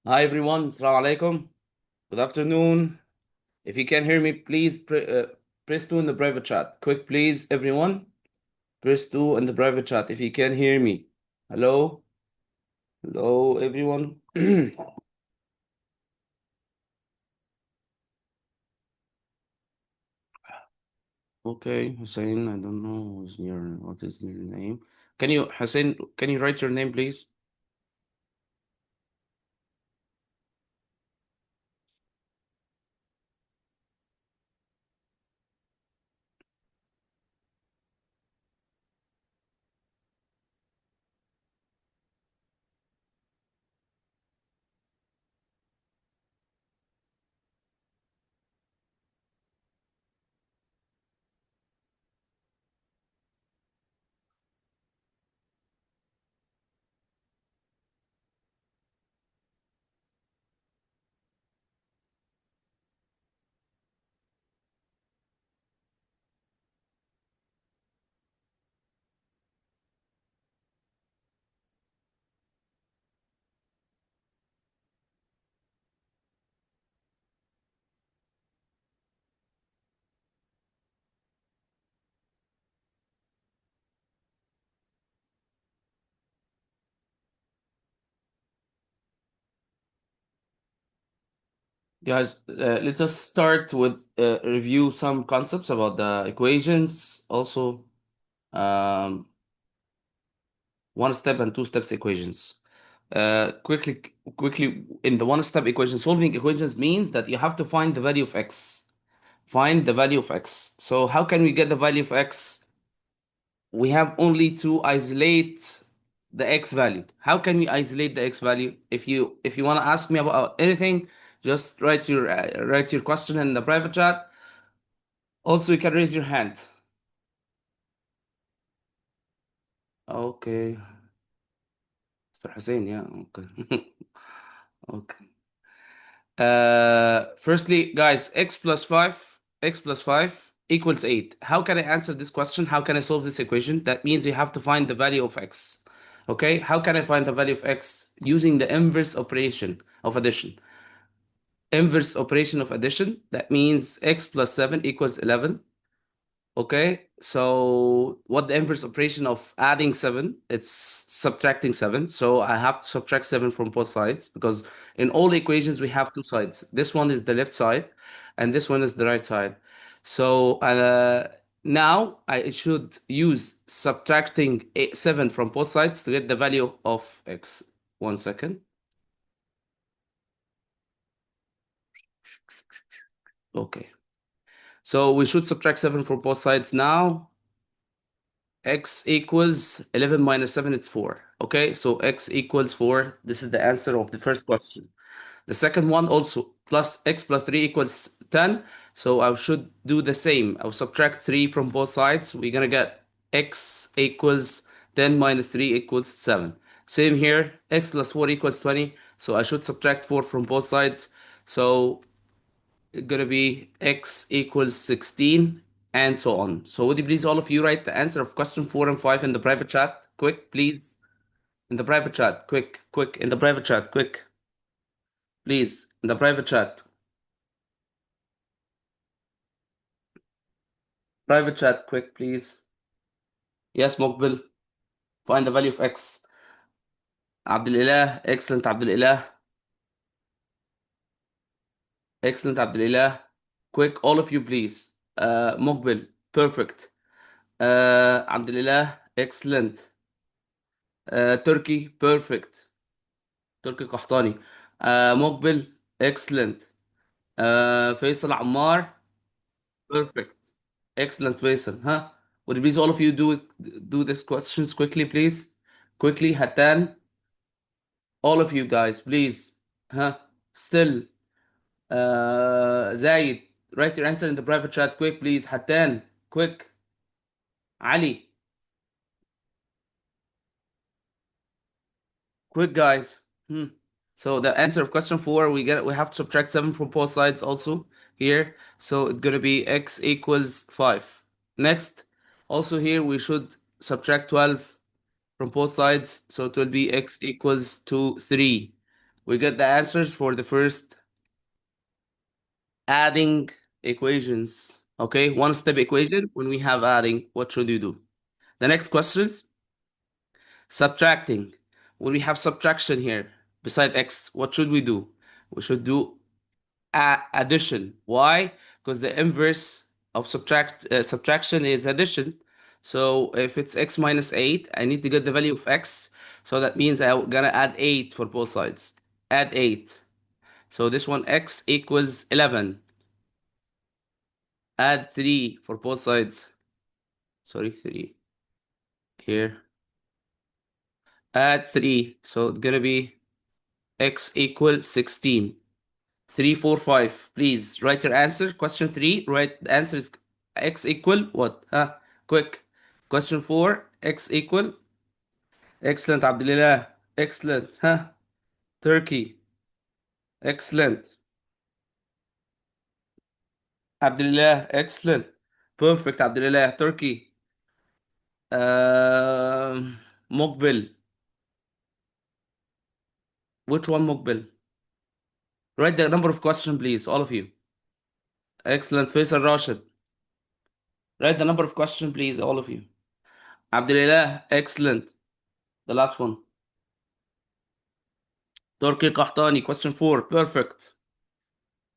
Hi everyone, Assalamu alaikum. Good afternoon. If you can hear me, please press 2 in the private chat. Quick, please, everyone. Press 2 in the private chat if you can hear me. Hello? Hello, everyone. Okay, Hussein, I don't know what is your name. Hussein, can you write your name, please? Guys, let us start with review some concepts about the equations. Also, um, one step and two steps equations. Quickly, quickly, in the one step equation, solving equations means that you have to find the value of x. Find the value of x. So how can we get the value of x? We have only to isolate the x value. How can we isolate the x value? If you want to ask me about anything, just write your question in the private chat. Also, you can raise your hand. Okay, Mr. Hussein, yeah, okay. Okay. Firstly, guys, x plus 5 equals 8. How can I answer this question? How can I solve this equation? That means you have to find the value of x. Okay, how can I find the value of x? Using the inverse operation of addition. Inverse operation of addition, that means x plus 7 equals 11. Okay, so what the inverse operation of adding 7? It's subtracting 7. So I have to subtract 7 from both sides because in all equations we have two sides. This one is the left side and this one is the right side. So now I should use subtracting 7 from both sides to get the value of x. One second. Okay. So we should subtract 7 from both sides now. X equals 11 minus 7, it's 4. Okay, so x equals 4. This is the answer of the first question. The second one also plus x plus 3 equals 10. So I should do the same. I'll subtract 3 from both sides. We're gonna get x equals 10 minus 3 equals 7. Same here, x plus 4 equals 20. So I should subtract 4 from both sides. So gonna be x equals 16 and so on. So would you please all of you write the answer of question 4 and 5 in the private chat? Quick, please. In the private chat. Quick, quick. In the private chat. Quick. Please. In the private chat. Private chat. Quick, please. Yes, Mokbil. Find the value of x. Abdul Ilah. Excellent, Abdul Ilah. Excellent, Abdul Ilah. Quick, all of you, please. Mokbil. Perfect. Abdul Ilah. Excellent. Turkey. Perfect. تركي قحطاني. مقبل excellent. فيصل عمار perfect. Excellent فيصل. ها would you please all of you do these questions quickly please, quickly. Hatan, all of you guys please. ها still. Zayed, write your answer in the private chat quick please. Hatan, quick. Ali, quick guys. Hmm. So the answer of question 4, we have to subtract 7 from both sides also here. So it's gonna be x equals 5. Next, also here we should subtract 12 from both sides. So it will be x equals to 3. We get the answers for the first adding equations. Okay, one step equation. When we have adding, what should you do? The next questions, subtracting. When we have subtraction here beside x, what should we do? We should do addition. Why? Because the inverse of subtraction is addition. So if it's x minus 8, I need to get the value of x. So that means I'm gonna add 8 for both sides. Add 8. So this one x equals 11. Add 3 for both sides. Sorry, 3 here. Add 3. So it's gonna be x equals 16. 3, 4, 5. Please write your answer. Question 3, write the answer is x equal what? Huh? Quick. Question 4, x equal. Excellent, Abdullah. Excellent. Huh? Turkey. Excellent. Abdullah. Excellent. Perfect, Abdullah. Turkey. مقبل. Which one مقبل? Write the number of question, please, all of you. Excellent. Faisal Rashid. Write the number of question, please, all of you. Abdullah. Excellent. The last one. Turkey Qahtani, question 4, perfect.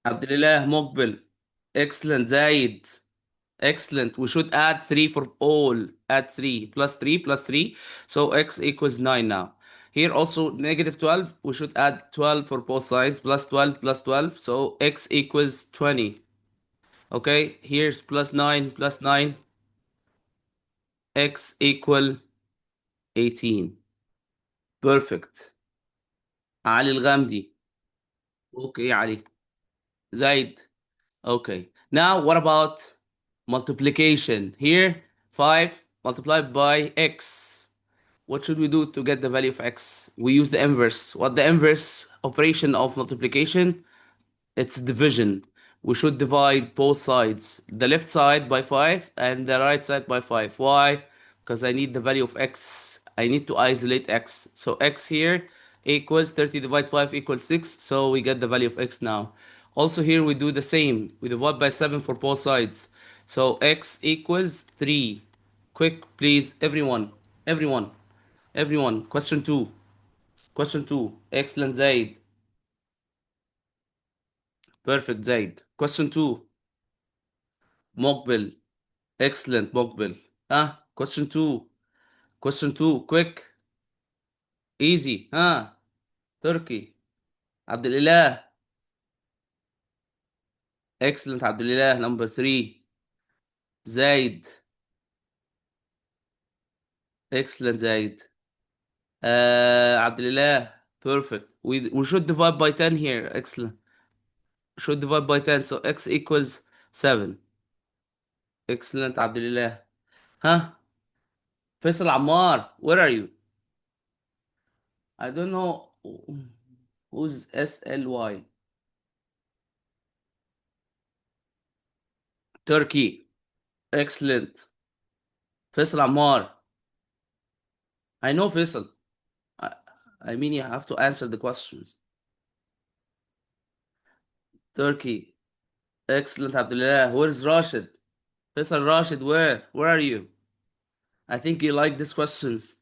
Abdullah Mokbil, excellent. Zaid, excellent. We should add 3 for all. Add 3 plus 3 plus 3. So x equals 9 now. Here also negative 12. We should add 12 for both sides. Plus 12 plus 12. So x equals 20. Okay, here's plus 9 plus 9. X equal 18. Perfect. Ali Al-Ghamdi. Okay, Ali. Zaid. Okay. Now, what about multiplication? Here, 5 multiplied by x. What should we do to get the value of x? We use the inverse. What the inverse operation of multiplication? It's division. We should divide both sides, the left side by 5 and the right side by 5. Why? Because I need the value of x. I need to isolate x. So x here equals 30 divided 5 equals 6. So we get the value of x now. Also here we do the same. We divide by 7 for both sides. So x equals 3. Quick, please, everyone. Everyone. Everyone. Question 2. Question 2. Excellent, Zaid. Perfect, Zaid. Question 2. Mokbil. Excellent, Mokbil. Question 2. Question 2. Quick. Easy. Turkey. Abdullah. Excellent, Abdullah. Number 3. Zaid. Excellent, Zaid. Abdullah. Perfect. We should divide by 10 here. Excellent. Should divide by 10. So x equals 7. Excellent, Abdullah. Huh? Faisal Ammar. Where are you? I don't know who's SLY. Turkey. Excellent. Faisal Ammar. I know Faisal. I, I mean, you have to answer the questions. Turkey. Excellent, Abdullah. Where's Rashid? Faisal Rashid, where? Where are you? I think you like these questions.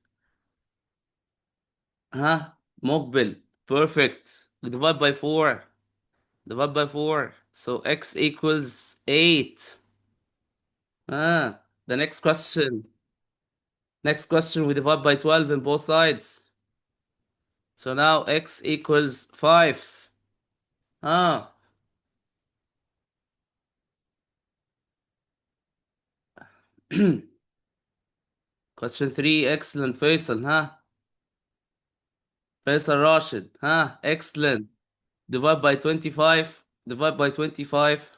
Mokbil. Perfect. We divide by 4. Divide by 4. So x equals 8. The next question. Next question, we divide by 12 in both sides. So now x equals 5. Ah, question 3, excellent, Faisal, Faisal Rashid, excellent. Divide by 25, divide by 25.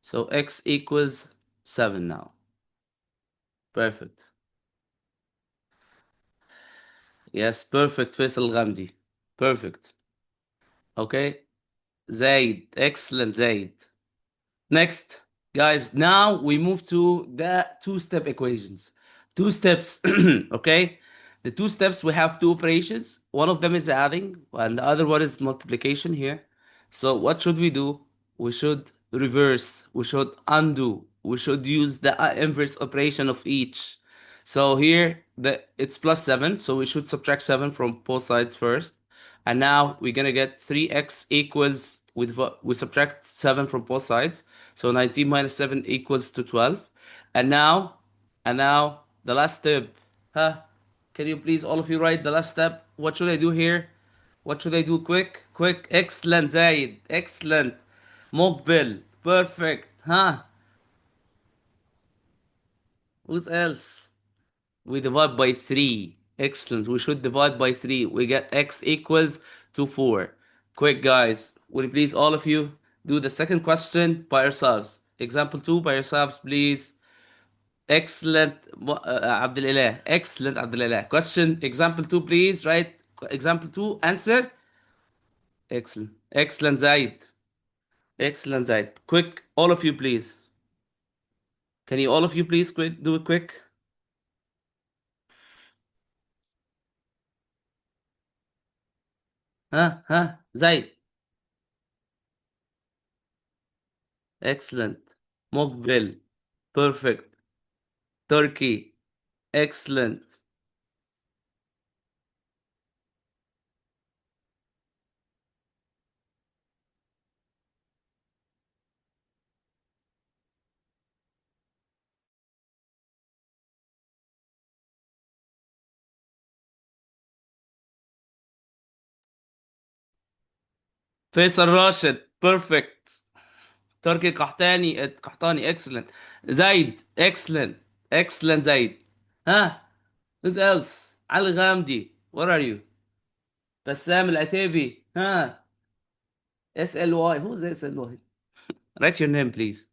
So x equals 7 now. Perfect. Yes, perfect, Faisal Ghamdi. Perfect. Okay. Zaid, excellent, Zaid. Next, guys, now we move to the two-step equations. Two steps, okay? The two steps, we have two operations. One of them is adding, and the other one is multiplication here. So what should we do? We should reverse, we should undo, we should use the inverse operation of each. So here it's plus 7, so we should subtract 7 from both sides first. And now we're gonna get 3x equals, we subtract 7 from both sides. So 19 minus 7 equals to 12. And now, the last step. Huh? Can you please, all of you, write the last step? What should I do here? What should I do? Quick, quick. Excellent, Zaid. Excellent. Mokbil. Perfect. Huh? Who's else? We divide by 3. Excellent. We should divide by 3. We get x equals to 4. Quick, guys. Will you please, all of you, do the second question by yourselves? Example 2 by yourselves, please. Excellent, Abdul Excellent, Abdul Question, example 2, please. Write example 2, answer. Excellent. Excellent, Zaid. Excellent, Zaid. Quick, all of you, please. Can you, all of you, please, quick, do it quick? Huh? Zaid. Excellent. Mokbil. Perfect. Turkey. Excellent. Faisal Rashid. Perfect. Turkey Qahtani. Excellent. Zaid. Excellent. Excellent, Zaid. Huh? Who's else? Ali Ghamdi. Where are you? Bassam Al-Ataibi. Huh? SLY. Who's SLY? Write your name, please.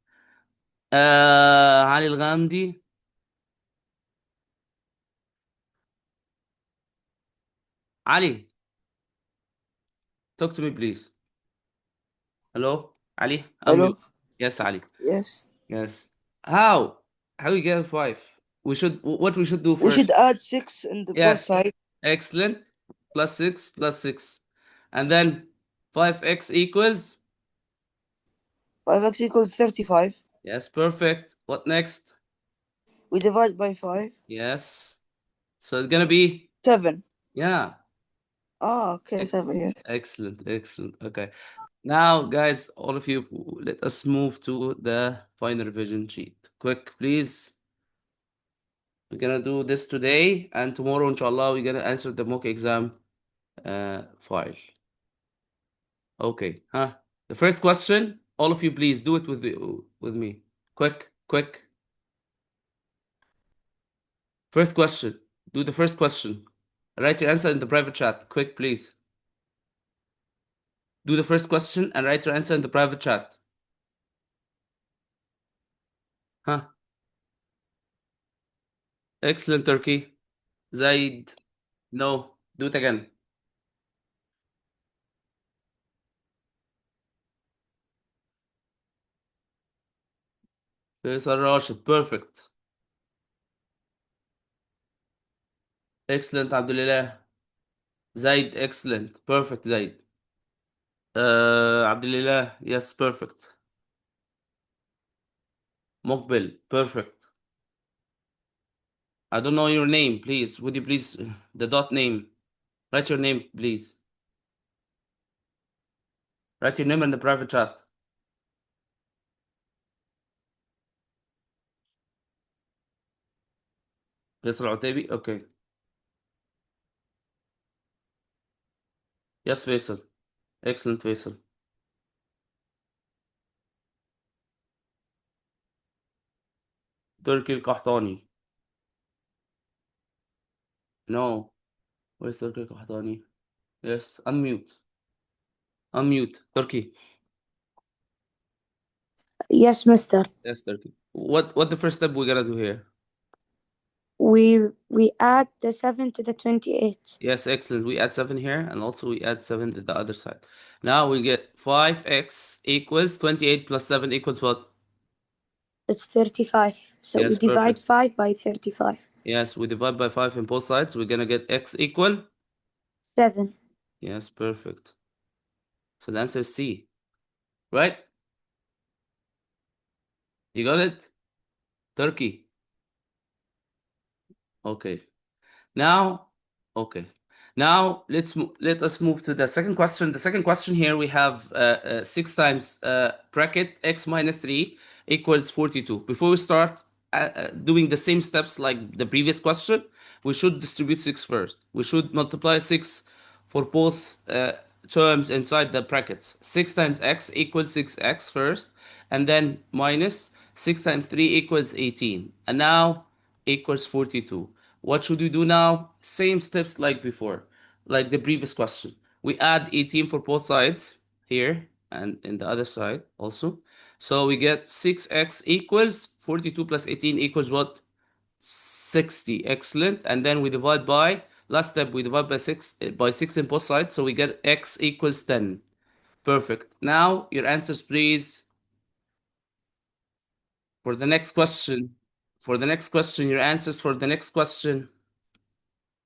Ali Al-Ghamdi. Ali, talk to me, please. Hello? Ali, unmute. Hello? Yes, Ali. Yes. Yes. How? How we get 5? What we should do We should first? add 6 in the both Yes. sides. Excellent. Plus 6, plus 6. And then 5x equals? 5x equals 35. Yes, perfect. What next? We divide by 5. Yes. So it's gonna be, 7. yeah. Oh, okay, 7, yes. Excellent, excellent. Okay. Now, guys, all of you, let us move to the final revision sheet. Quick, please. We're gonna do this today, and tomorrow, inshallah, we're gonna answer the mock exam file. Okay, huh? The first question, all of you, please do it with me. Quick, quick. First question. Do the first question. Write your answer in the private chat. Quick, please. Do the first question and write your answer in the private chat. Huh? Excellent, Turkey. Zaid. No. Do it again. Faisal Rashid. Perfect. Excellent, Abdulillah. Zaid. Excellent. Perfect, Zaid. Abdulillah. Yes, perfect. Mokbil. Perfect. I don't know your name, please. Would you please, the dot name. Write your name, please. Write your name in the private chat. Faisal Utaibi. Okay. Yes, Faisal. Excellent, Faisal. Turkey Al-Qahtani. No. Where's Turkey Al-Qahtani? Yes, unmute. Unmute. Turkey. Yes, mister. Yes, Turkey. What the first step we're gonna do here? We add the 7 to the 28. Yes, excellent. We add 7 here, and also we add 7 to the other side. Now we get 5x equals 28 plus 7 equals what? It's 35. So we Yes, divide perfect. 5 by 35. Yes, we divide by 5 in both sides. We're gonna get x equal. 7. Yes, perfect. So the answer is C, right? You got it? Turkey. Okay. Now, okay. Now let us move to the second question. The second question here we have 6 times bracket x minus 3 equals 42. Before we start doing the same steps like the previous question, we should distribute 6 first. We should multiply 6 for both terms inside the brackets. 6 times x equals 6x first, and then minus 6 times 3 equals 18. And now equals 42. What should we do now? Same steps like before, like the previous question. We add 18 for both sides here and in the other side also. So we get 6x equals 42 plus 18 equals what? 60. Excellent. And then we divide by, last step, we divide by 6 in both sides. So we get x equals 10. Perfect. Now your answers, please. For the next question. For the next question, your answers for the next question.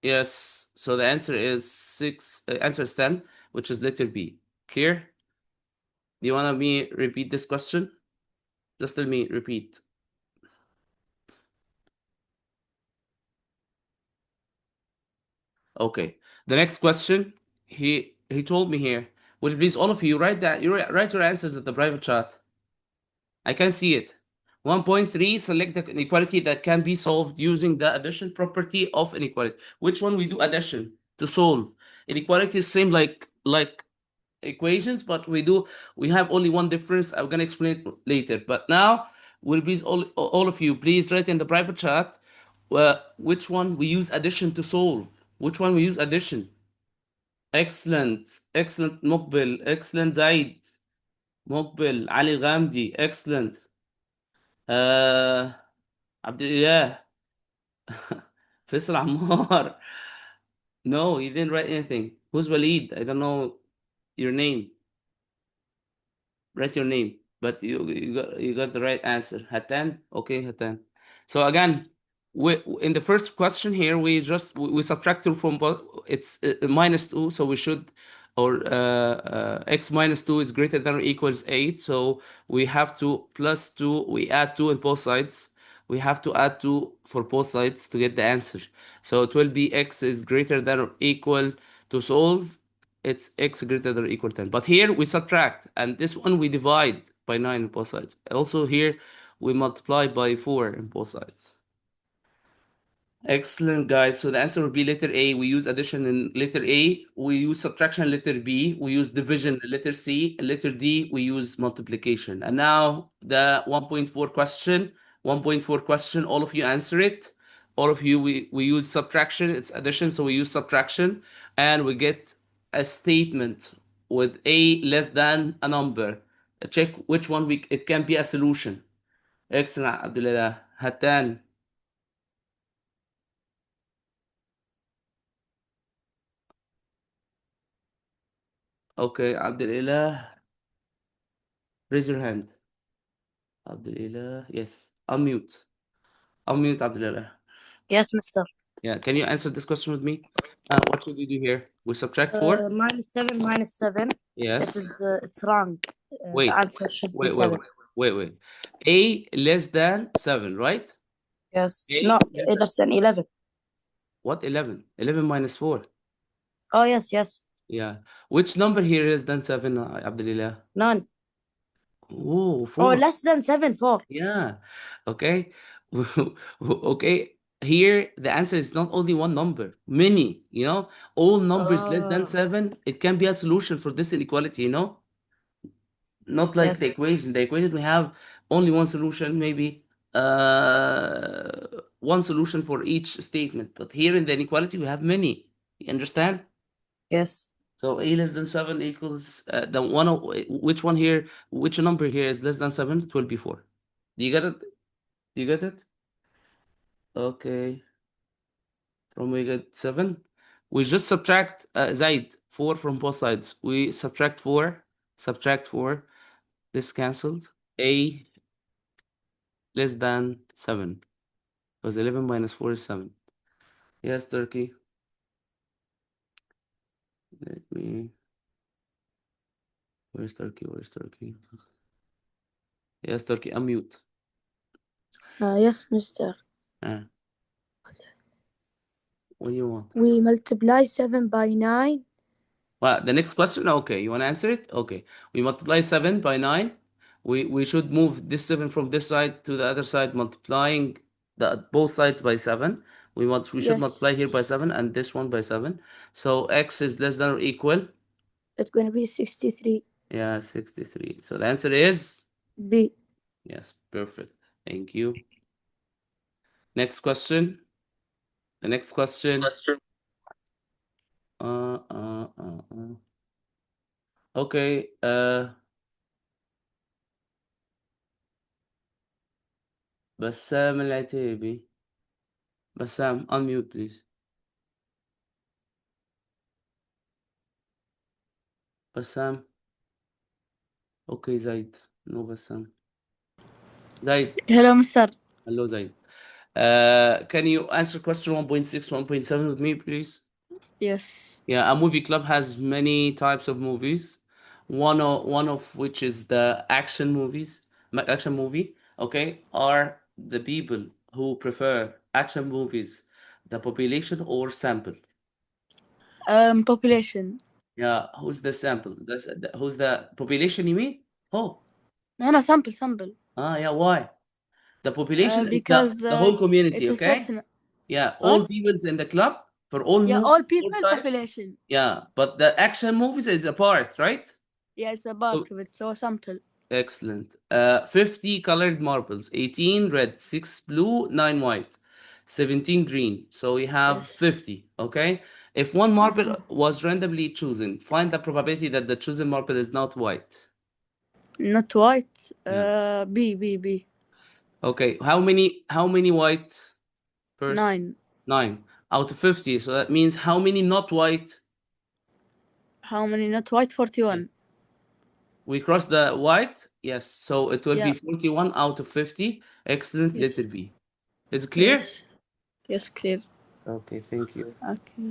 Yes, so the answer is 6, answer is 10, which is letter B. Clear? Do you want me repeat this question? Just let me repeat. Okay. The next question, he told me here. Will you please all of you write write your answers at the private chat. I can see it. 1.3, select the inequality that can be solved using the addition property of inequality. Which one we do addition to solve? Inequality is same like equations, but we have only one difference. I'm gonna explain it later. But now, will please all of you please write in the private chat which one we use addition to solve. Which one we use addition? Excellent, excellent مقبل, excellent زايد, مقبل, علي الغامدي, excellent. عبد الإله. فيصل عمار. No, you didn't write anything. Who's Walid? I don't know your name. Write your name, but you got the right answer. Hatan, okay, Hatan. So again, we in the first question here we subtracted from both. It's minus 2, so we should x minus 2 is greater than or equals 8. So we have to plus 2. We add 2 in both sides. We have to add 2 for both sides to get the answer. So it will be x is greater than or equal to solve. It's x greater than or equal to 10. But here we subtract, and this one we divide by 9 on both sides. Also here we multiply by 4 on both sides. Excellent, guys. So the answer would be letter A. We use addition in letter A. We use subtraction in letter B. We use division in letter C. In letter D, we use multiplication. And now the 1.4 question. 1.4 question, all of you answer it. All of you, we use subtraction. It's addition, so we use subtraction. And we get a statement with A less than a number. Check which one it can be a solution. Excellent, Abdullah. Hatan. Okay, Abdullah. Raise your hand. Abdullah. Yes. Unmute. Unmute, Abdullah. Yes, Mister. Yeah. Can you answer this question with me? What should we do here? We subtract 4? Minus 7 minus 7. Yes. It's wrong. Wait. The answer should be Wait. 7. Wait. A less than 7, right? Yes. A No, less than- less than 11. What 11? 11 minus 4. Oh, yes. Yeah. Which number here is than 7, Abdullah? None. Oh, 4. Oh, less than 7, 4. Yeah. Okay. Okay. Here, the answer is not only one number, many, all numbers less than Oh. 7, it can be a solution for this inequality, Not like Yes. the equation. The equation, we have only one solution, maybe one solution for each statement. But here in the inequality, we have many. You understand? Yes. So A less than 7 equals the one. Which one here? Which number here is less than 7? It will be 4. Do you get it? Do you get it? Okay. From we get 7. We just subtract Zaid 4 from both sides. We subtract 4. This cancelled. A less than 7. Because 11 minus 4 is 7. Yes, Turkey. Let me. Where's Turkey? Where's Turkey? Yes, Turkey. Unmute. Yes, mister. What do you want? We multiply 7 by 9. Well, the next question. Okay, you want to answer it? Okay. We multiply 7 by 9. We should move this 7 from this side to the other side, multiplying both sides by 7. We should multiply here by 7 and this one by 7. So x is less than or equal. It's going to be 63. Yeah, 63. So the answer is B. yes, perfect. Thank you. Next question. The next question. Okay. Bassam العتيبي. Bassam, unmute, please. Bassam. Okay, Zaid. No Bassam. Zaid. Hello, mister. Hello, Zaid. Can you answer question 1.6, 1.7 with me, please? Yes. Yeah, a movie club has many types of movies. One of which is the action movies. Action movie, okay? Are the people who prefer action movies the population or sample? Population. Yeah, who's the sample? Who's the population, you mean? Oh, No, sample. yeah, why? The population is Because the whole community, it's a okay? certain. Yeah, all What? peoples in the club for all Yeah, movies, all all people, types. population. Yeah, but the action movies is a part, right? Yeah, it's a part of it, so sample. Excellent. 50 colored marbles, 18 red, 6 blue, 9 white, 17 green. So we have Yes. 50, okay? If one marble was randomly chosen, find the probability that the chosen marble is not white. Not white. Yeah. B. Okay, how many white? First? 9. 9 out of 50. So that means how many not white? How many not white? 41. We cross the white? Yes. So it will be Yeah. 41 out of 50. Excellent. Yes. Letter B. Is it clear? Yes, clear. Okay, thank you. Okay.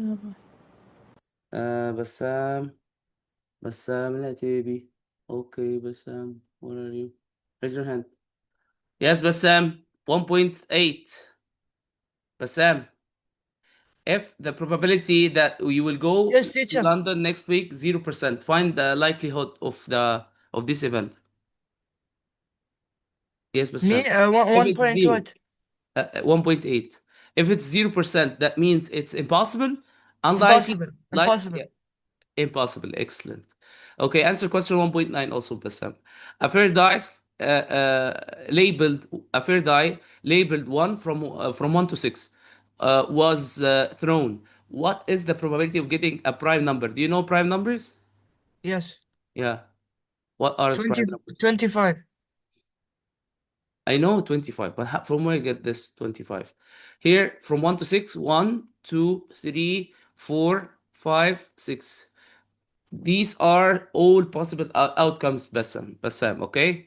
Bassam العتيبي. Okay, Bassam, where are you? Raise your hand. Yes, Bassam. 1.8. Bassam. If the probability that you will go Yes, to teacher. London next week, 0%. Find the likelihood of this event. Yes, Bassam. Me, If it's 1 zero, what? 1.8. If it's 0%, that means it's impossible. Unlikely. Impossible. Yeah, impossible. Excellent. Okay, answer question 1.9 also, Bassam. A fair die labeled 1 from 1 to 6 was thrown. What is the probability of getting a prime number? Do you know prime numbers? Yes. Yeah. What are prime numbers? 25. I know 25, but from where I get this 25? Here, from 1 to 6, 1, 2, 3, 4, 5, 6. These are all possible outcomes, Bassam, okay?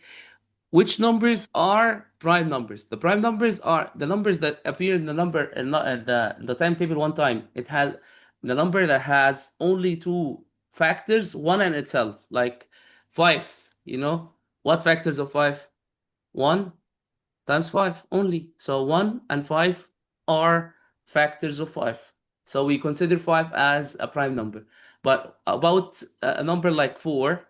Which numbers are prime numbers? The prime numbers are the numbers that appear in the timetable one time. It has the number that has only two factors, one in itself, like 5, you know? What factors of 5? 1 times 5 only. So 1 and 5 are factors of 5. So we consider 5 as a prime number. But about a number like 4,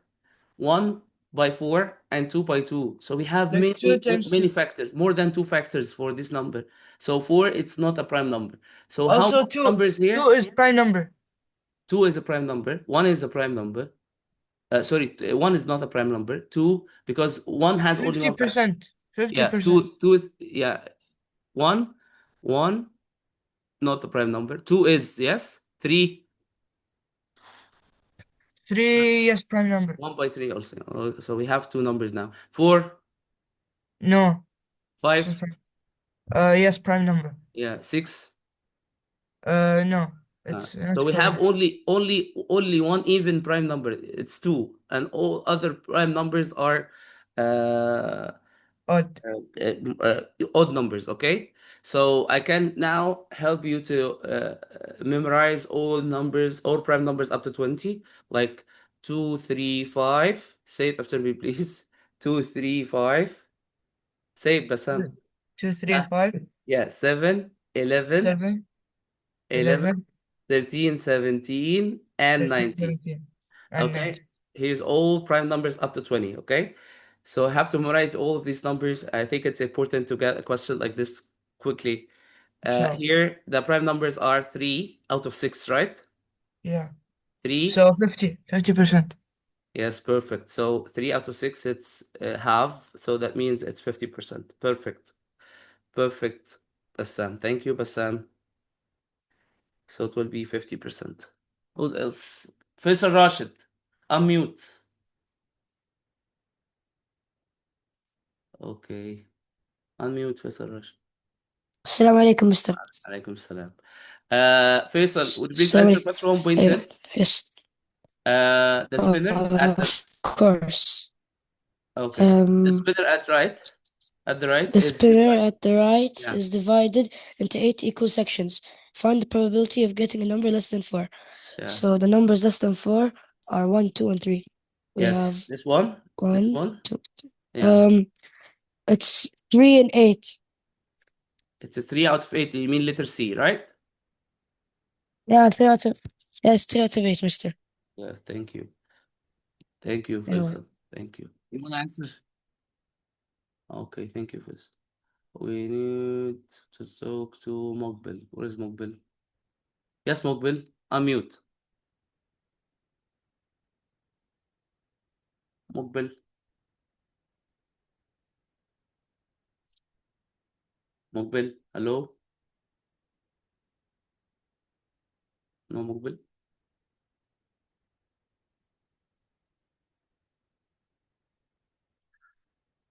1 by 4 and 2 by 2. So we have Like 2 times many 2. factors, more than 2 factors for this number. So 4, it's not a prime number. So how Also, many 2. numbers here? 2 is prime number. 2 is a prime number. 1 is a prime number. Sorry, 1 is not a prime number. 2, because 1 has only one factor. 50%. 50%. Yeah, 2 is, yeah. 1, not the prime number. 2 is, yes. 3, 3, yes, prime number. 1 by 3 also. So we have 2 numbers now. 4, No. 5, Yes, prime number. yeah. 6. No. It's not So we have correct. only one even prime number. It's 2, and all other prime numbers are Odd. odd numbers. Okay. So I can now help you to memorize all numbers, all prime numbers up to 20, like 2, 3, 5. Say it after me, please. 2, 3, 5. Say it, Bassam. 2, 3, Ah. 5, Yeah, 7, 11, 7, 11, 11, 13, 17, and 13, 19. 17, and Okay, 19. here's all prime numbers up to 20. Okay, so I have to memorize all of these numbers. I think it's important to get a question like this quickly. So, Here, the prime numbers are 3 out of 6, right? yeah. 3. So 50%. Yes, perfect. So 3 out of 6, it's half. So that means it's 50%. Perfect. Perfect, Bassam. Thank you, Bassam. So it will be 50%. Who's else? Faisal Rashid, unmute. Okay. Unmute Faisal Rashid. Assalamu alaikum, Mr. Alaikum salam. Faisal, would you please Sorry. answer question 1.10? Yes, The spinner at the... of course. Okay. The Um, spinner at right. At the right the is spinner divided. at the right Yeah. is divided into 8 equal sections. Find the probability of getting a number less than 4. Yeah. So the numbers less than 4 are 1, 2, and 3. We Yes. have This one. This 1, one. 2. Yeah. It's 3 and 8. It's a 3 out of 8. You mean letter C, right? Yeah, 3 out of, yes, 3 out of 8, mister. Yeah. Thank you. Thank you, Anyway. Faisal. Thank you. You want to answer? Okay. Thank you, Faisal. We need to talk to Mokbil. Where is Mokbil? Yes, Mokbil. Unmute. Mokbil. Mokbil. Hello? No, Mokbil.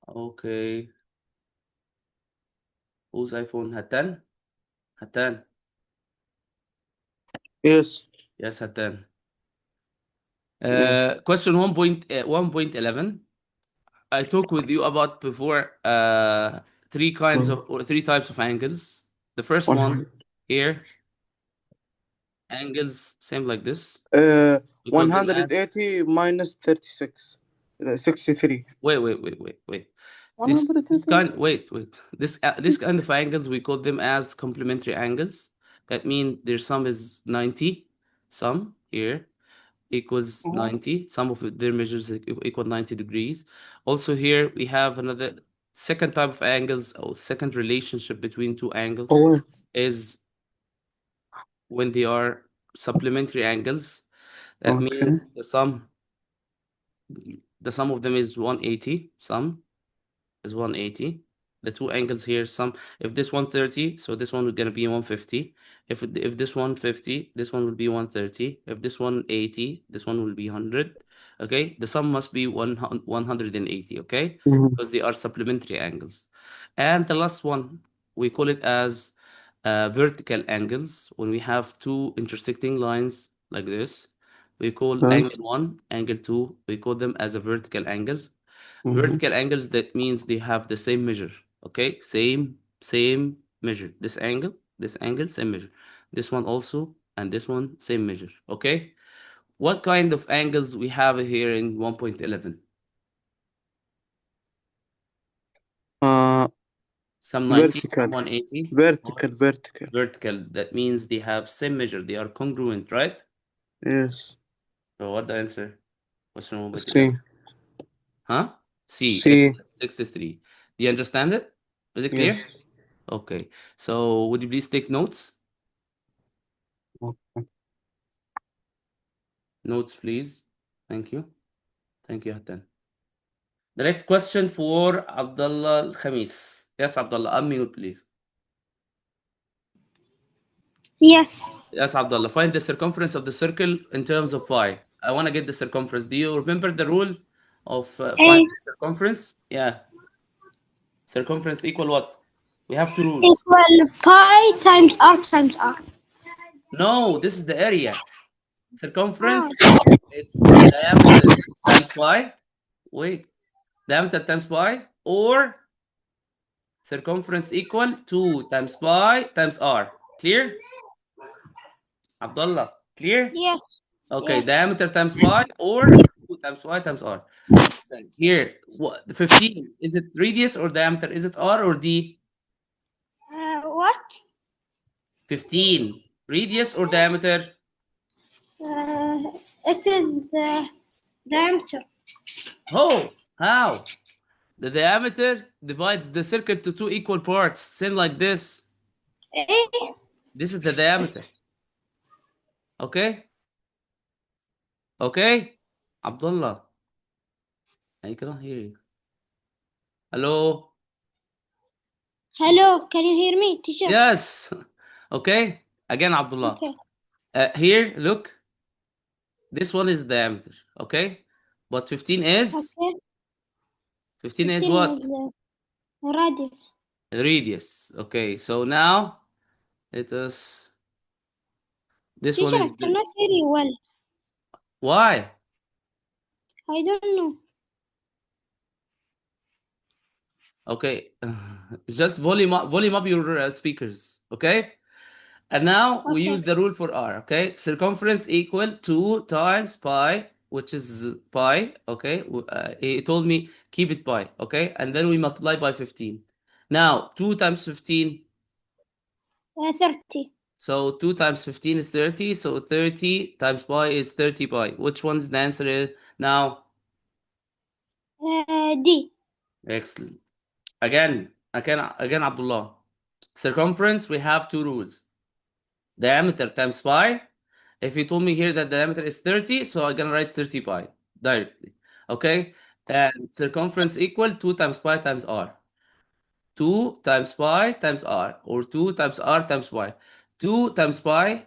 Okay. Whose iPhone? Hatan? Hatan. Yes. Yes, Hatan. Question 1.11. I talked with you about before three kinds of or three types of angles. The first one here, angles same like this. We call them as 180 minus 36. 63. wait. This kind wait. This kind of angles we call them as complementary angles. That means their sum is 90. Sum here equals 90. Sum of their measures equal 90 degrees. Also here we have another second type of angles or second relationship between two angles Oh, is when they are supplementary angles. That okay. means the sum of them is 180. Sum is 180. The two angles here, if this 130, so this one is gonna be 150. If this 150, this one will be 130. If this 180, this one will be 100. Okay, the sum must be 180. Okay, because they are supplementary angles. And the last one, we call it as vertical angles. When we have two intersecting lines like this, we call angle 1, angle 2. We call them as a vertical angles. Vertical angles, that means they have the same measure. Okay, same measure. This angle, same measure. This one also, and this one, same measure. Okay, what kind of angles we have here in 1.11? Some 90, vertical. some 180. Vertical. Vertical. That means they have same measure. They are congruent, right? Yes. So what the answer? Question 1.11. C. Huh? C. C. 63. Do you understand it? Is it clear? Yes. Okay. So would you please take notes? Okay. Notes, please. Thank you. Thank you, Hatan. The next question for Abdullah Al-Khamis. Yes, Abdullah, unmute, please. Yes. Yes, Abdullah. Find the circumference of the circle in terms of pi. I want to get the circumference. Do you remember the rule of finding circumference? Yeah. Circumference equal what? We have two rules. Equal pi times r times r. No, this is the area. Circumference, it's diameter times pi. Wait, diameter times pi or circumference equal 2 times pi times r. Clear? Abdullah, clear? Yes. Okay, Yes. diameter times pi or 2 times pi times r. Here, the 15, is it radius or diameter? Is it r or d? What? 15, radius or diameter? It is the diameter. Oh, how? The diameter divides the circle to 2 equal parts, same like this. Eh? This is the diameter. Okay? Okay? Abdullah, I cannot hear you. Hello? Hello, can you hear me, teacher? Yes. Okay? Again, Abdullah. Okay. Here, look. This one is diameter. Okay? But 15 is? Okay. 15 is 15 what? is the radius. Radius. Okay, so now it is. This one Teacher, is I cannot hear you well. why? I don't know. Okay, just volume up your speakers. Okay, and now we Okay. use the rule for r. Okay, circumference equal 2 times pi, which is pi. Okay, he told me keep it pi. Okay, and then we multiply by 15. Now 2 times 15. 30. So 2 times 15 is 30. So 30 times pi is 30 pi. Which one is the answer now? D. Excellent. Again, Abdullah. Circumference, we have two rules. Diameter times pi. If you told me here that diameter is 30, so I'm gonna write 30 pi directly. Okay? And circumference equal 2 times pi times r. 2 times pi times r, or 2 times r times pi. 2 times pi,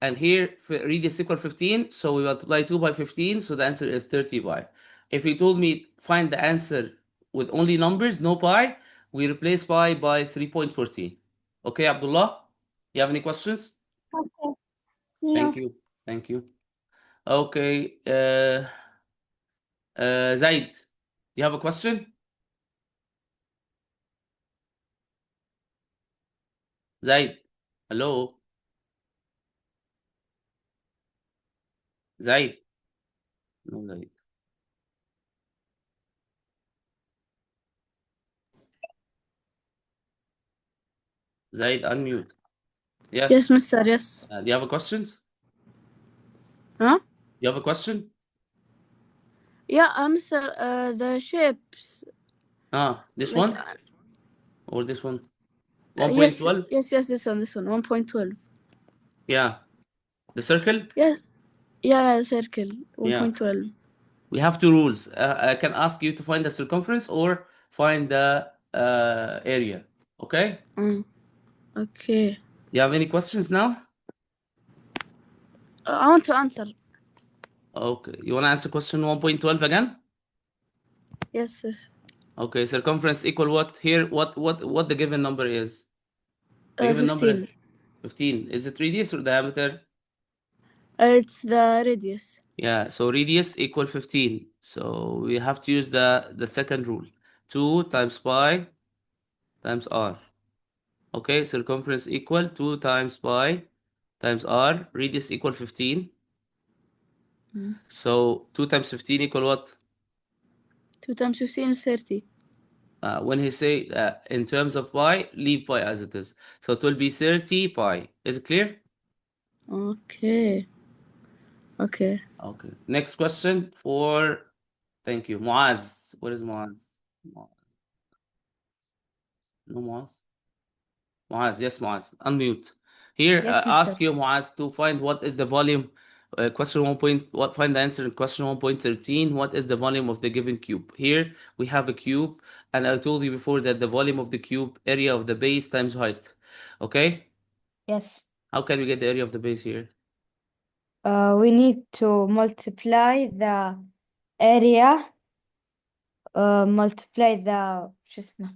and here radius equal 15, so we multiply 2 by 15, so the answer is 30 pi. If you told me find the answer with only numbers, no pi, we replace pi by 3.14. Okay, Abdullah? You have any questions? Okay. Thank No. you. Thank you. Okay, Zaid, do you have a question? Zaid, hello? Zaid? No, Zaid. Zaid, unmute. Yes. Yes, mister, yes. Do you have a questions? Huh? You have a question? Yeah, mister, the shapes. This Like, one or this one? yes, 1.12? yes, this one, 1.12. Yeah. The circle? Yes, yeah, circle, Yeah. 1.12. We have two rules. I can ask you to find the circumference or find the area. Okay? Okay. You have any questions now? I want to answer. Okay. You want to answer question 1.12 again? Yes, yes. Okay. Circumference equal what? Here, what the given number is? The given number is 15. 15. Is it radius or diameter? It's the radius. Yeah. So radius equal 15. So we have to use the second rule. 2 times pi times r. Okay, circumference equal 2 times pi times r, radius equal 15. So 2 times 15 equal what? 2 times 15 is 30. When he say in terms of pi, leave pi as it is. So it will be 30 pi. Is it clear? Okay. Okay. Okay. Next question for, thank you, Muaz. Where is Muaz? No Muaz? Muaz, yes, Muaz. Unmute. Here, Yes, ask mister. you, Muaz, to find what is the volume. Question 1 point. Find the answer in question 1.13. What is the volume of the given cube? Here we have a cube, and I told you before that the volume of the cube, area of the base times height. Okay. Yes. How can we get the area of the base here? We need to multiply the area, multiply the شو اسمه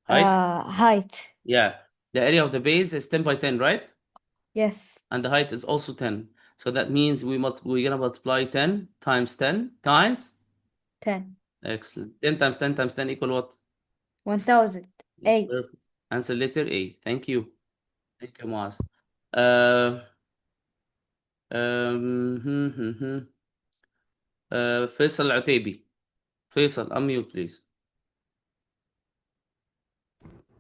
Height. height. Yeah. The area of the base is 10 by 10, right? Yes, And the height is also 10. So that means we're gonna multiply 10 times 10 times. 10. Excellent. 10 times 10 times 10 equal what? 1000. A. Perfect. Answer letter A. Thank you. Thank you, Moaz. Faisal Al-Utaibi. Faisal, unmute, please.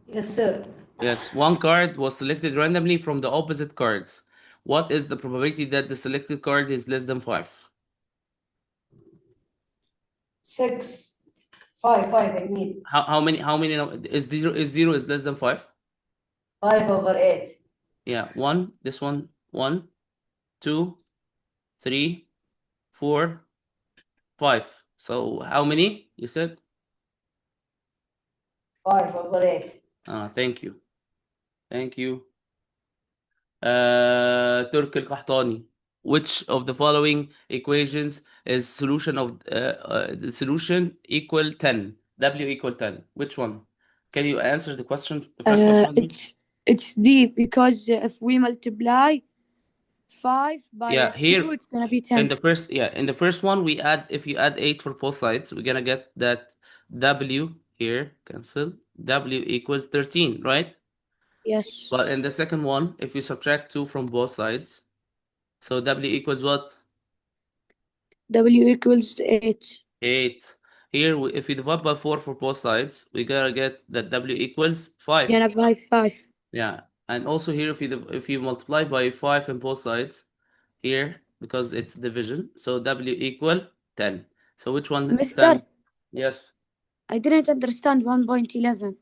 Yes, sir. Yes, one card was selected randomly from the opposite cards. What is the probability that the selected card is less than 5? 6. 5, I mean. How many is 0 is less than 5? 5/8. Yeah, 1, this one, 1, 2, 3, 4, 5. So how many you said? 5/8. Thank you. Thank you. Turk Al-Qahtani. Which of the following equations is solution of the solution equal 10? W equal 10. Which one? Can you answer the question? The first question? It's D because if we multiply 5 by Yeah, 2, here it's gonna be in 10. the first one we add, if you add 8 for both sides, we're gonna get that W here cancel. W equals 13, right? Yes. But in the second one, if you subtract 2 from both sides, so W equals what? W equals 8. 8. Here, if we divide by 4 for both sides, we gotta get that W equals 5. Gonna by 5. Yeah, and also here, if you multiply by 5 on both sides, here, because it's division, so W equal 10. So which one is Mister, 10? Yes. I didn't understand 1.11.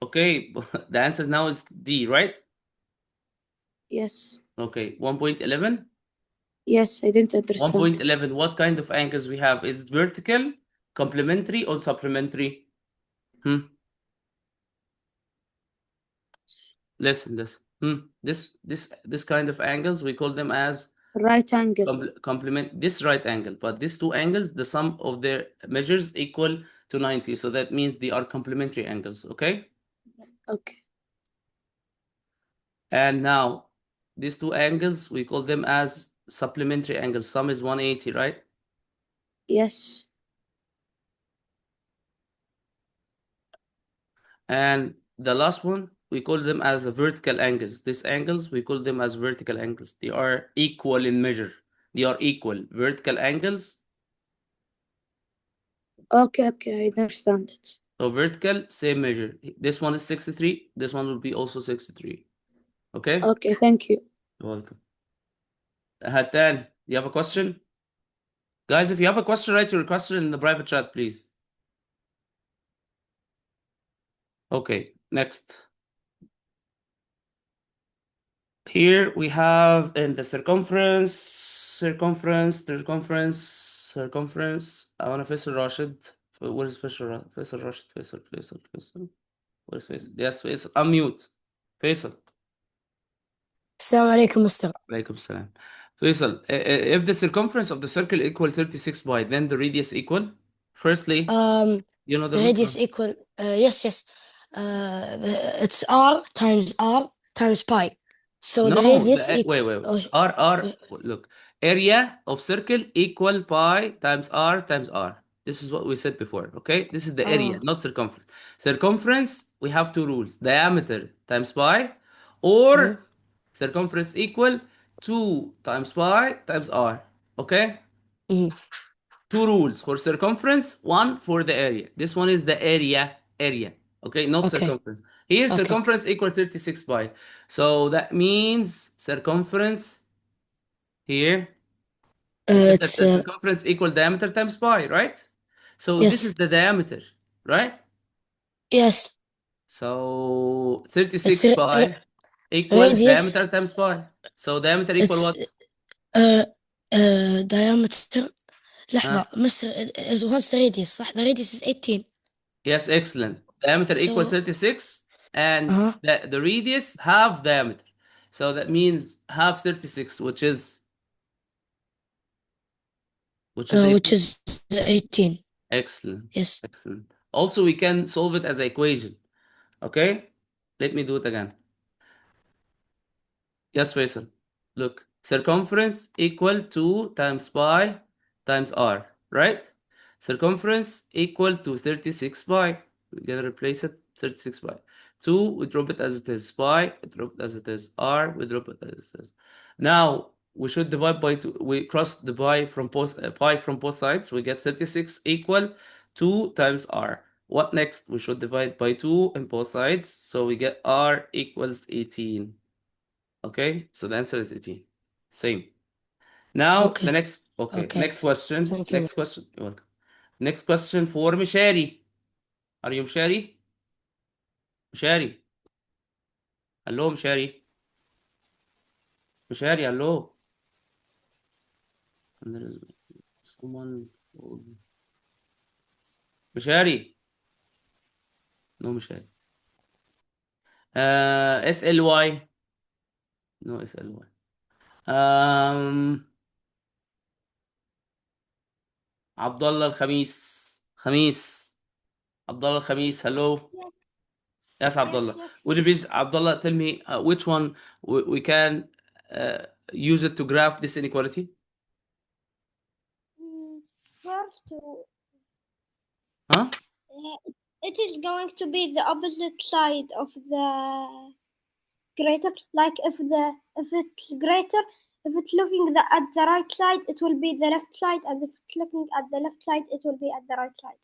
Okay, the answer now is D, right? Yes. Okay, 1.11? Yes, I didn't understand. 1.11, what kind of angles we have? Is it vertical, complementary, or supplementary? Listen. This kind of angles, we call them as Right angle. complement this right angle. But these two angles, the sum of their measures equal to 90. So that means they are complementary angles, okay? Okay. And now, these two angles, we call them as supplementary angles. Sum is 180, right? Yes. And the last one, we call them as the vertical angles. These angles, we call them as vertical angles. They are equal in measure. They are equal. Vertical angles. Okay, I understand it. So vertical, same measure. This one is 63. This one will be also 63. Okay? Okay, thank you. You're welcome. Hatan, you have a question? Guys, if you have a question, write your question in the private chat, please. Okay, next. Here we have in the circumference. I want to Faisal Rashid. Where is Faisal Rashid? Faisal. Where is Faisal? Yes, Faisal. Unmute. Faisal. Assalamu alaikum, Mr. Alaikum salam. Faisal, if the circumference of the circle equal 36 pi, then the radius equal? Firstly, you know The the radius equal, yes. It's R times pi. So the radius equal. wait. Look, area of circle equal pi times R times R. This is what we said before, okay? This is the area, not circumference. Circumference, we have two rules. Diameter times pi, or circumference equal 2 times pi times R, okay? Two rules for circumference, one for the area. This one is the area, okay? Not Okay. circumference. Here, Okay. circumference equal 36 pi. So that means circumference here, we said that It's the circumference equal diameter times pi, right? So Yes. this is the diameter, right? yes. So 36 It's pi equals radius. diameter times pi. So diameter equal It's what? diameter. لحظة, Mr. What's the radius? صح? The radius is 18. Yes, excellent. Diameter equals So 36, and Uh-huh. the radius half diameter. So that means half 36, which is which 18. is 18. Excellent. Yes. Excellent. Also, we can solve it as an equation. Okay? Let me do it again. Yes, Faisal. Look, circumference equal 2 times pi times r, right? Circumference equal to 36 pi. We're gonna replace it 36 pi. 2, we drop it as it is. Pi, we drop it as it is. R, we drop it as it is. Now, we should divide by 2. We cross the pi from both sides. We get 36 equal 2 times R. What next? We should divide by 2 on both sides. So we get R equals 18. Okay, so the answer is 18. Same. Now, Okay. the next Okay. question. Thank you. Next question. You're welcome. Next question for Mishari. Are you Mishari? Mishari. Hello, Mishari. Mishari, hello. And there is someone. Mishari. No, Mishari. SLY. No, SLY. Abdullah Al-Khamis. Khamis. Abdullah Al-Khamis, hello. Yes, Abdullah. Yes. Would you please, Abdullah, tell me which one we can use it to graph this inequality? First, Huh? it is going to be the opposite side of the greater. Like if it's greater, if it's looking at the right side, it will be the left side, and if it's looking at the left side, it will be at the right side.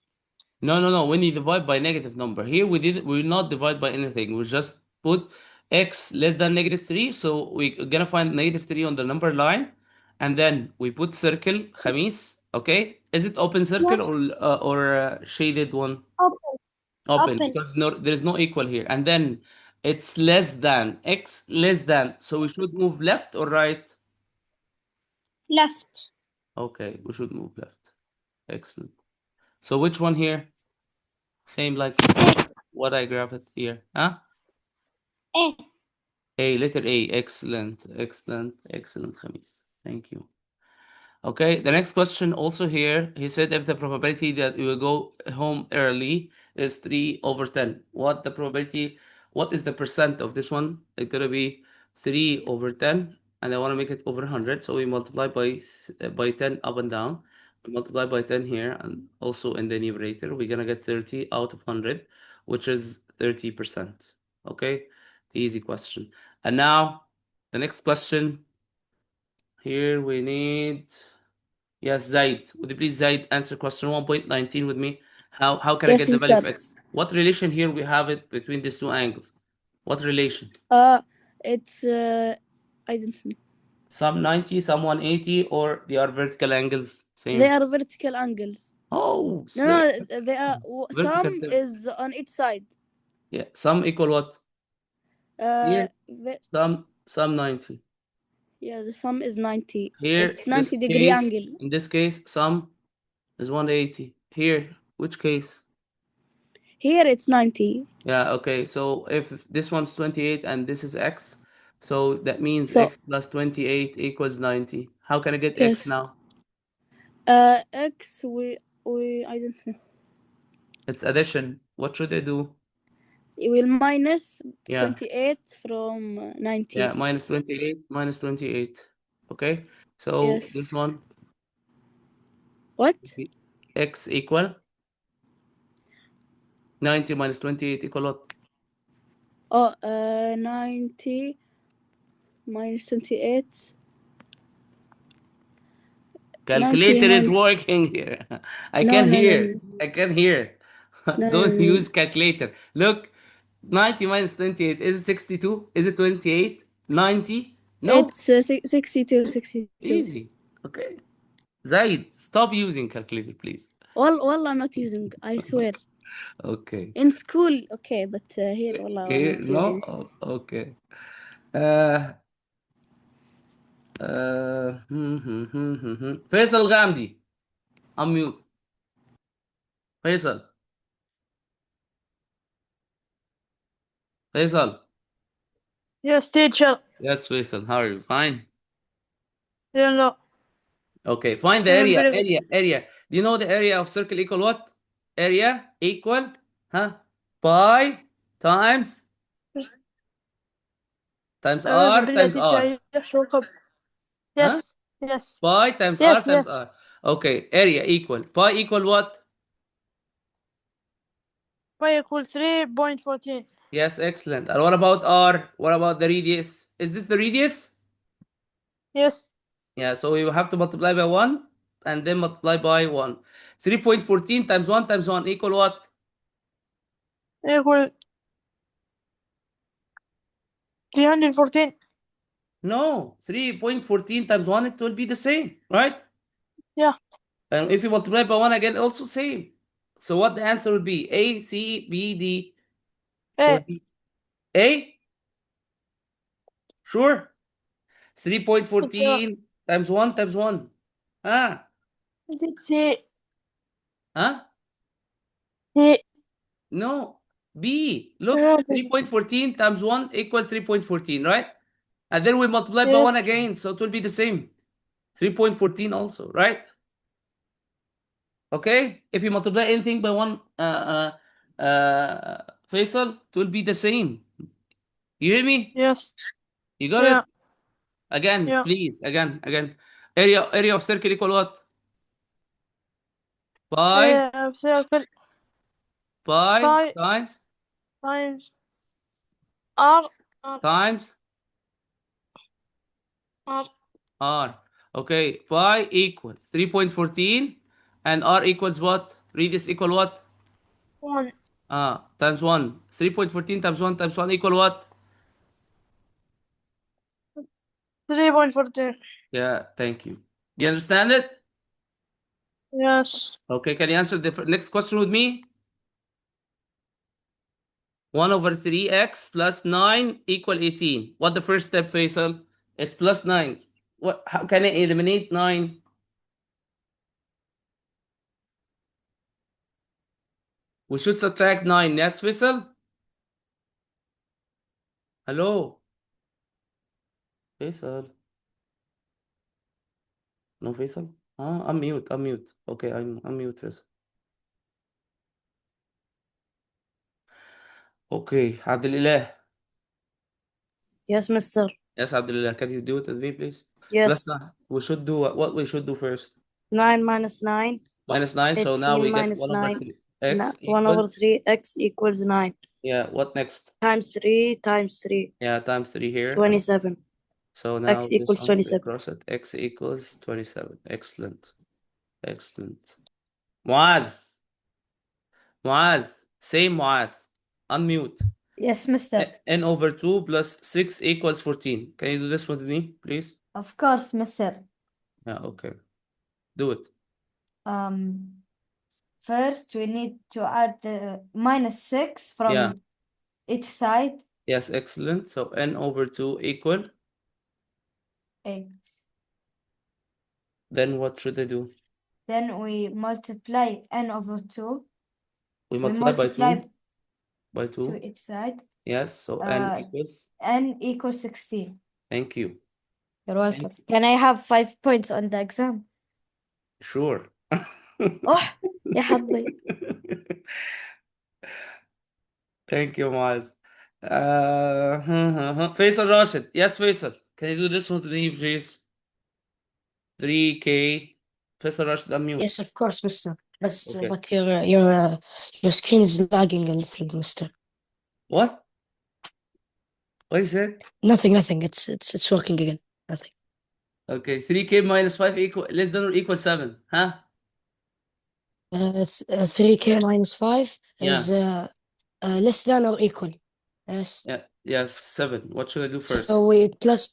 No. When you divide by negative number, here we will not divide by anything. We just put x less than -3. So we're gonna find -3 on the number line, and then we put circle Khamis. Okay, is it open circle or shaded one? Open. Open, Open. because there is no equal here, and then it's less than x less than. So we should move left or right? Left. Okay, we should move left. Excellent. So which one here? Same like what I graphed it here, huh? A. A, letter A. Excellent, Khamis. Thank you. Okay, the next question also here, he said if the probability that you will go home early is 3/10. What is the percent of this one? It's gonna be 3/10, and I want to make it over 100, so we multiply by 10 up and down. We multiply by 10 here, and also in the numerator, we're gonna get 30 out of 100, which is 30%. Okay, easy question. And now, the next question, here we need, yes, Zaid. Would you please, Zaid, answer question 1.19 with me? How can I Yes, get the value of mister. x? What relation here we have it between these two angles? What relation? It's I don't know. Some 90, some 180, or they are vertical angles? Same. They are vertical angles. Oh, No, so they are vertical some same. is on each side. Yeah, some equal what? Here, The, some 90. yeah, the sum is 90. Here, It's 90-degree angle. in this case, some is 180. Here, which case? Here it's 90. Yeah, okay. So if this one's 28 and this is x, so that means So- x plus 28 equals 90. How can I get Yes. x now? X we I don't know. It's addition. What should I do? It will minus Yeah. 28 from 90. Yeah, minus 28. Okay. So Yes. this one, What? x equal 90 minus 28 equal what? 90 minus 28. Calculator 90 is minus- working here. I No, can no, hear. no, I can hear. No, Don't no, no. use calculator. Look, 90 minus 28. Is it 62? Is it 28? 90? No. It's 62. Easy. Okay. Zaid, stop using calculator, please. Wallah, I'm not using. I swear. Okay. In school, okay, but here, wallah, I'm Here, not no? using. Oh, okay. Faisal Ghamdi. Unmute. Faisal. Yes, teacher. Yes, Faisal. How are you? Fine. Yeah, no. Okay, find the I'm area. very good. Area. Do you know the area of circle equal what? Area equal, pi times r Billah, times teacher, r. I just woke up. Yes, yes. Pi times Yes, r times yes. r. Okay, area equal. Pi equal what? pi equals 3.14. Yes, excellent. And what about R? What about the radius? Is this the radius? Yes. Yeah, so we will have to multiply by 1 and then multiply by 1. 3.14 times 1 times 1 equal what? Equal 314. No, 3.14 times 1, it will be the same, right? Yeah. And if you multiply by 1 again, also same. So what the answer will be? A, C, B, D, or A. D? A? Sure. 3.14 times 1 times 1. Ah, C. huh? C. No. B. Look, Okay. 3.14 times 1 equal 3.14, right? And then we multiply by Yes. 1 again, so it will be the same. 3.14 also, right? Okay? If you multiply anything by 1, Faisal, it will be the same. You hear me? Yes. You got Yeah. it? Again, Yeah. please. Again. Area of circle equal what? Pi Area of circle Pi times times R. times R. R. Okay, pi equals 3.14 and R equals what? Radius equal what? 1. Times 1. 3.14 times 1 times 1 equal what? 3.14. Yeah, thank you. You understand it? Yes. Okay, can you answer the next question with me? 1 over 3x plus 9 equal 18. What the first step, Faisal? It's plus 9. How can I eliminate 9? We should subtract 9. Yes, Faisal? Hello? Faisal? No, Faisal? I'm mute. Okay, I'm mute, Faisal. Okay, Abdulillah. Yes, mister. Yes, Abdulillah, can you do it with me, please? Yes. We should do what we should do first. 9 minus 9. Minus 9, so now 18 we get minus 1 over 9. 3. X 1 over equals, 3. X equals 9. yeah, what next? Times 3 times 3. Yeah, times 3 here. 27. So now X this equals one we 27. cross it. X equals 27. Excellent. Excellent. Muaz. Say Muaz. Unmute. Yes, mister. N over 2 plus 6 equals 14. Can you do this with me, please? Of course, mister. Yeah, okay. Do it. First we need to add the minus 6 from Yeah. each side. Yes, excellent. So N over 2 equal. 8. Then what should I do? Then we multiply n over 2. We We multiply by multiply 2. By 2. to each side. Yes, so N equals. N equals 16. Thank you. You're welcome. Can I have 5 points on the exam? Sure. Oh, يا حظي. Thank you, Maz. Faisal Rashid. Yes, Faisal. Can you do this with me, please? 3K. Faisal Rashid, unmute. Yes, of course, mister. Okay. But your screen is lagging a little, mister. What? What is it? Nothing. It's working again. Nothing. Okay, 3K minus 5 equal less than or equal 7. Huh? 3K minus 5 is less than or equal. Yes. Yeah. Yes, 7. What should I do first? So we plus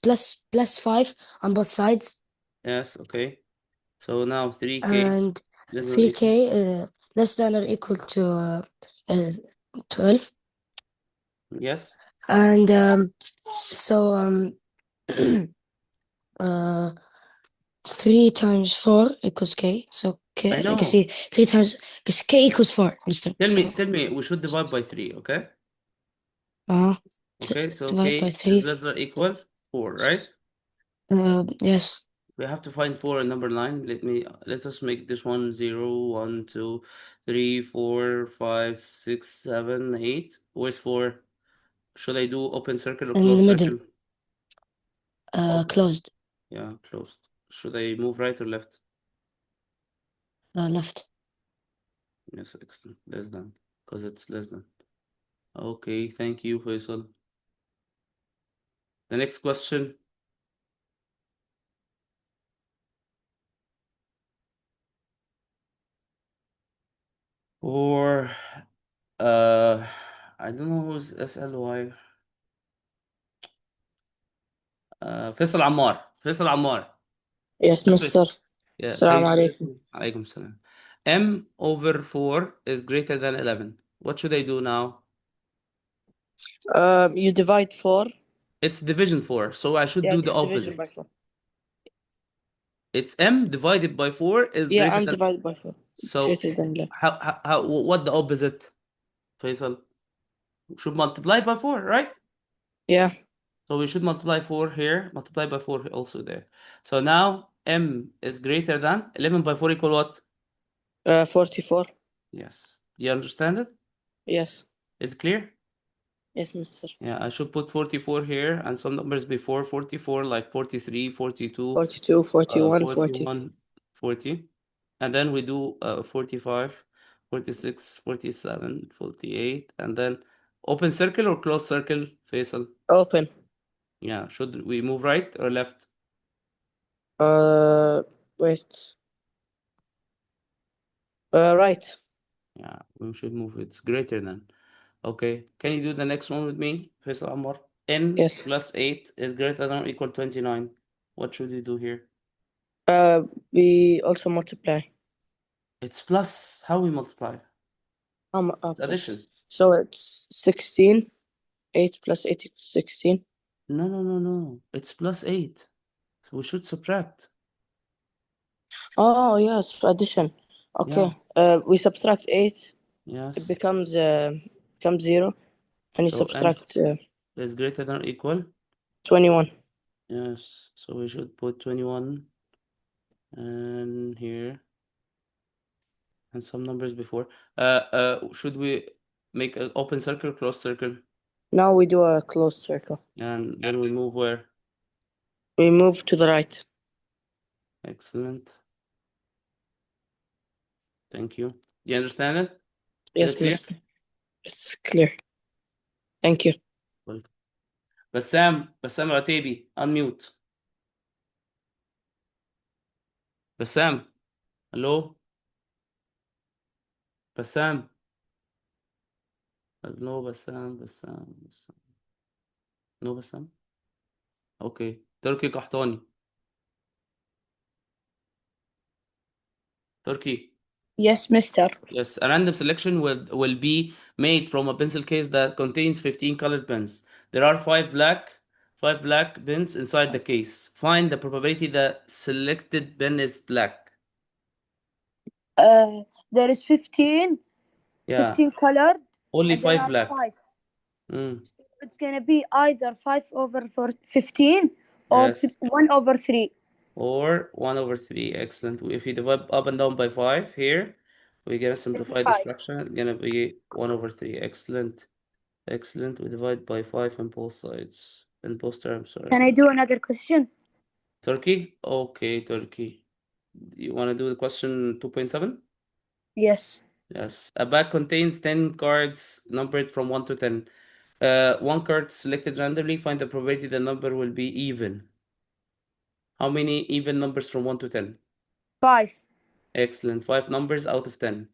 5 on both sides, Yes, okay. So now 3K and less than or equal. 3K less than or equal to 12. Yes. And so 3 times 4 equals K. So K, I you know. can see 3 times, because K equals 4, mister. Tell me, we should divide by 3, okay? Okay, so divide K by is 3. less than or equal 4, right? Yes. We have to find 4 in number line. Let us make this one 0, 1, 2, 3, 4, 5, 6, 7, 8. Where's 4? Should I do open circle or In closed the middle. circle? Open. Closed. Yeah, closed. Should I move right or left? Left. Yes, excellent. That's done. because it's less than. Okay, thank you, Faisal. The next question. Or I don't know who's SLY. Faisal Ammar. Faisal Ammar. Yes, Yes, Mister. Faisal. Yeah, Assalamu can alaikum. you Alaikum salam. M over 4 is greater than 11. What should I do now? You divide 4. It's division 4, so I should Yeah, do the division by opposite. 4. It's M divided by 4 is Yeah, greater M than. divided by 4. So Greater than 11. what the opposite, Faisal? Should multiply by 4, right? Yeah. So we should multiply 4 here, multiply by 4 also there. So now M is greater than 11 by 4 equal what? 44. Yes. Do you understand it? Yes. Is it clear? Yes, Mister. Yeah, I should put 44 here and some numbers before 44, like 43, 42, 42, 41, 40. 41, 40. And then we do 45, 46, 47, 48, and then open circle or close circle, Faisal? Open. Yeah, should we move right or left? Wait. Right. Yeah, we should move. It's greater than. Okay, can you do the next one with me, Faisal Ammar? N Yes. plus 8 is greater than or equal 29. What should we do here? We also multiply. It's plus. How we multiply? Plus. Addition. So it's 16. 8 plus 8 equals 16. No. It's plus 8. So we should subtract. Oh, yes, addition. Okay. We subtract 8. Yes. It becomes 0. And you So subtract N is greater than or equal? 21. Yes. So we should put 21 and here and some numbers before. Should we make an open circle, closed circle? Now we do a closed circle. And then we move where? We move to the right. Excellent. Thank you. Do you understand it? Yes, Is it clear? Mister. It's clear. Thank you. Welcome. Bassam Ataibi, unmute. Bassam, hello? Bassam. No, Bassam. No, Bassam. Okay. Turkey Qahtani. Turkey. Yes, Mister. Yes, a random selection will be made from a pencil case that contains 15 colored pens. There are five black pens inside the case. Find the probability that selected pen is black. There is 15. Yeah. 15 colored. Only and there 5 are black. 5. It's gonna be either 5 over 15 or Yes. 1 over 3. Or 1 over 3. Excellent. If you divide up and down by 5 here, we're gonna simplify this 25. fraction. It's gonna be 1 over 3. Excellent. Excellent. We divide by 5 on both sides. In both terms, sorry. Can I do another question? Turkey? Okay, Turkey. You want to do the question 2.7? Yes. Yes. A bag contains 10 cards numbered from 1 to 10. One card selected randomly. Find the probability the number will be even. How many even numbers from 1 to 10? 5. Excellent. 5 numbers out of 10.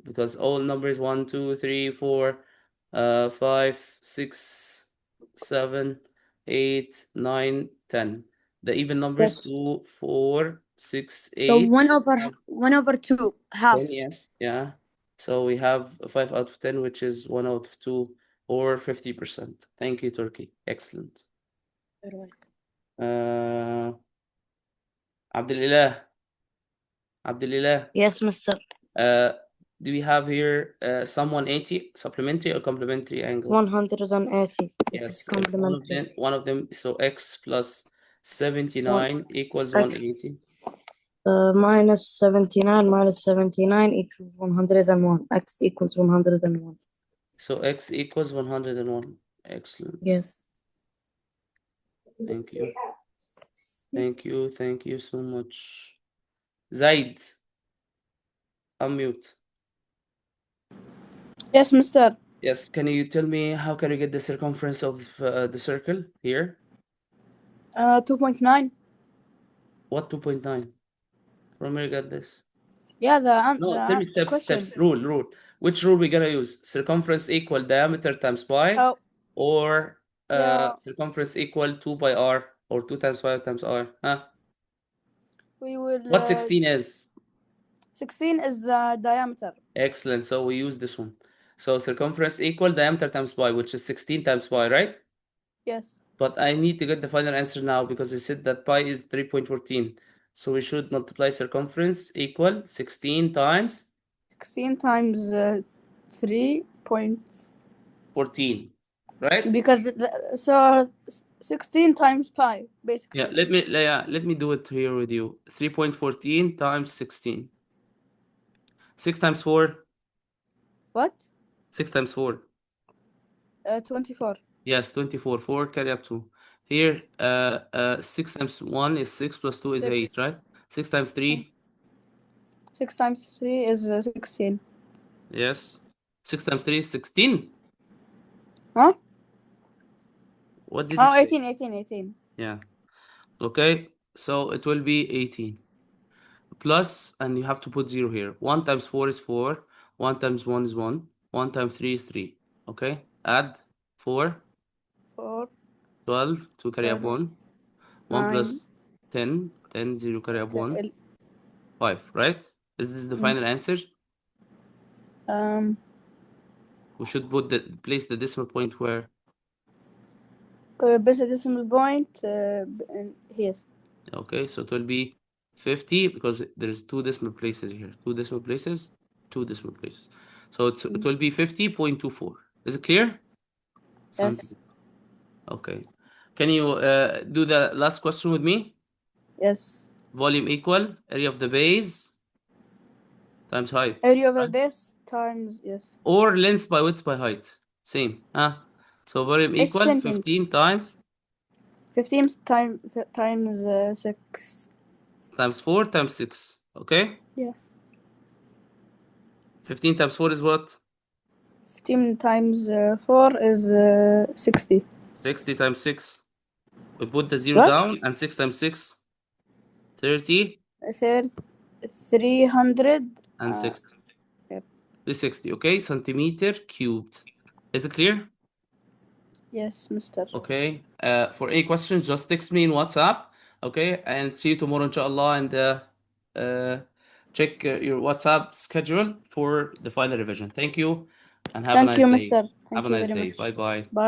Because all numbers 1, 2, 3, 4, 5, 6, 7, 8, 9, 10. The even numbers Yes. 2, 4, 6, 8. So 1 over 2, half. 10, yes, yeah. So we have 5 out of 10, which is 1 out of 2, or 50%. Thank you, Turkey. Excellent. You're welcome. Abdelilah. Yes, Mister. Do we have here some 180 supplementary or complementary angles? 180. It Yes, is it's complementary. one of them. So x plus 79 equals X. 180. Minus 79 minus 79 equals 101. X equals 101. So x equals 101. Excellent. Yes. Thank you. Thank you so much. Zaid, unmute. Yes, mister. Yes, can you tell me how can you get the circumference of the circle here? 2.9. What 2.9? From where you got this? Yeah, No, tell me steps, question. rule. Which rule we gonna use? Circumference equal diameter times pi, Oh, or yeah. circumference equal 2 pi r, or 2 times 5 times r? Huh? We will. What 16 is? 16 is the diameter. Excellent. So we use this one. So circumference equal diameter times pi, which is 16 times pi, right? Yes. But I need to get the final answer now because they said that pi is 3.14. So we should multiply circumference equal 16 times 16 times 3.14. Right? Because so 16 times pi, basically. Yeah, let me do it here with you. 3.14 times 16. 6 times 4. What? 6 times 4. 24. Yes, 24. 4 carry up 2. Here, 6 times 1 is 6 plus 2 is 8, right? 6 times 3. 6 times 3 is 16. Yes. 6 times 3 is 16. Huh? What did you say? 18. Yeah. Okay. So it will be 18. Plus, and you have to put 0 here. 1 times 4 is 4. 1 times 1 is 1. 1 times 3 is 3. Okay. Add 4. 12. 2 carry up 1. 1 9. plus 10. 10. 0 carry up 1. 5. Right? Is this the final answer? We should place the decimal point where? Place the decimal point here. Okay, so it will be 50 because there's 2 decimal places here. 2 decimal places, 2 decimal places. So it will be 50.24. Is it clear? Yes. Okay. Can you do the last question with me? Yes. Volume equal area of the base times height. Area of the base times, yes. Or length by width by height. Same. So volume It's equal same 15 thing. times 15 times 6. times 4 times 6. Okay? Yeah. 15 times 4 is what? 15 times 4 is 60. 60 times 6. We put the 0 What? down, and 6 times 6. 30. 300. And 60. Yep. 360, okay? Centimeter cubed. Is it clear? Yes, mister. Okay. For any questions, just text me in WhatsApp. Okay. And see you tomorrow, inshallah. And check your WhatsApp schedule for the final revision. Thank you. And have a nice day. Mister. Have Thank a you nice very day. much. Bye bye. Bye.